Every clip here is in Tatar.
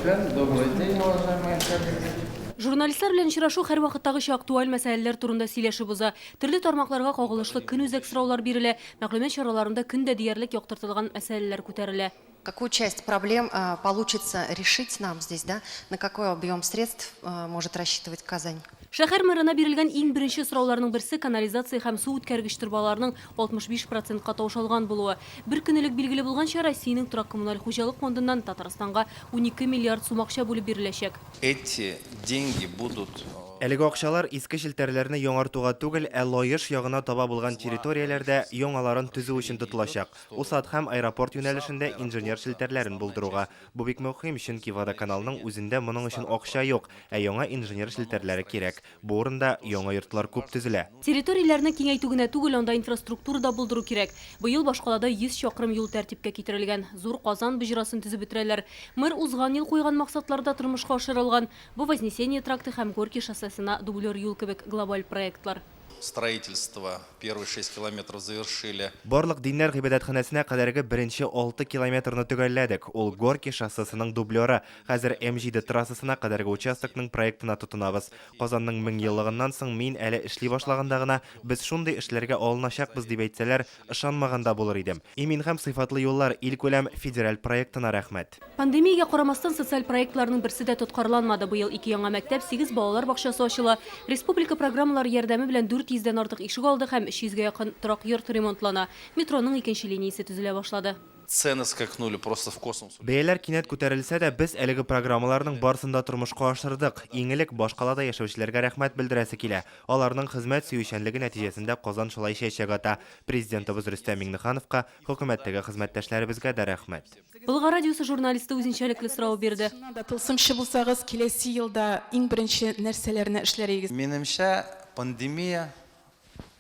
Добрый день, уважаемые коллеги. Журналистлар белән очрашу һәр вакыттагыча актуаль мәсьәләләр турында сөйләшеп уза. Төрле тармакларга кагылышлы көн үзәк сораулар бирелә, мәгълүмат чараларында көндә диярлек яктыртылган мәсьәләләр күтәрелә. Какую часть проблем получится решить нам здесь, да? На какой объем средств может рассчитывать Казань? Шәһәр мэрына бирелгән иң беренче сорауларның берсе канализация һәм су үткәргеч трубаларының 65%-ка таушалган булуы. Бер көнлек билгеле булганча, Россиянең торак коммуналь хуҗалык фондыннан Татарстанга 12 миллиард сум акча бүлеп биреләчәк. Эти деньги будут... Әлеге акчалар иске челтәрләрне яңартуга түгел, ә лаеш ягына таба булган территорияләрдә яңаларын төзү өчен тотылачак. Усат һәм аэропорт юнәлешендә инженер челтәрләрен булдыруга. Бу бик мөһим, чөнки водоканалның үзендә моның өчен акча юк, ә яңа инженер челтәрләре кирәк. Бу урында яңа йортлар күп төзелә. Территорияләрне киңәйтү генә түгел, анда инфраструктура да булдыру кирәк. Быел башкалада 100 чакрым юл тәртипкә китерелгән. Зур Казан бөҗрасын төзеп бетерәләр. Мэр узган ел куйган максатларда тормышка ашырылган. Бу Вознесение тракты һәм Горький шоссесына дублер юл кебек глобаль проектлар. Строительство первые 6 километров завершили. Барлык диннәр гыйбадәтханәсенә кадәрге беренче 6 километрны төгәлләдек. Ул Горький шоссесының дублеры. Хәзер М7 трассасына кадәрге участокның проектына тотынабыз. Казанның 1000 еллыгыннан соң мин әле эшли башлаганда гына без шундый эшләргә алыначакбыз дип әйтсәләр, ышанмаганда булыр идем. Имин һәм сыйфатлы юллар илкүләм федераль проектына рәхмәт. Пандемиягә карамастан социаль проектларның берсе дә тоткарланмады. Быел 2 яңа мәктәп, 8 балалар бакчасы ачыла. Республика программалары ярдәме белән 400-дән артык ишек алды һәм 300-гә якын торак йорт ремонтлана. Метроның икенче линиясе төзелә башлады. Цены скакнули просто в космос. Бәяләр кинәт күтәрелсә дә, без әлеге программаларның барысында тормышка ашырдык. Иң элек башкалада яшәүчеләргә рәхмәт белдерәсе килә. Аларның хезмәт сөючәнлеге нәтиҗәсендә Казан шулай чәчәк ата. Президентыбыз Рөстәм Миңнехановка, хөкүмәттәге хезмәттәшләребезгә дә рәхмәт. Булга радиосы журналисты үзенчәлекле сорау бирде. Тылсымчы булсагыз, киләсе елда иң беренче нәрсәләрне эшләрегез? Минемчә, пандемия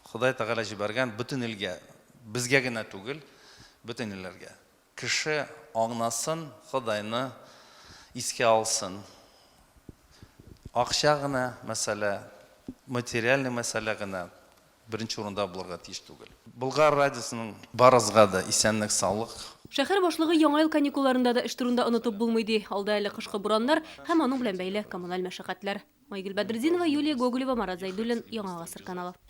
Ходай Тәгалә җибәргән бөтен илгә, безгә генә түгел, бөтен илләргә. Кеше аңнасын, Ходайны искә алсын. Акча гына мәсьәлә, материальный мәсьәлә гына беренче урында булырга тиеш түгел. Болгар радиосының барызга да исәнлек, саулык. Шәһәр башлыгы яңа ел каникулларында да эш турында онытып булмый ди. Алда әле кышкы бураннар һәм аның белән бәйле коммуналь мәшәкатьләр. Майгөл Бәдретдинова, Юлия Гоголева, Марат Зайдуллин, Яңа гасыр каналы.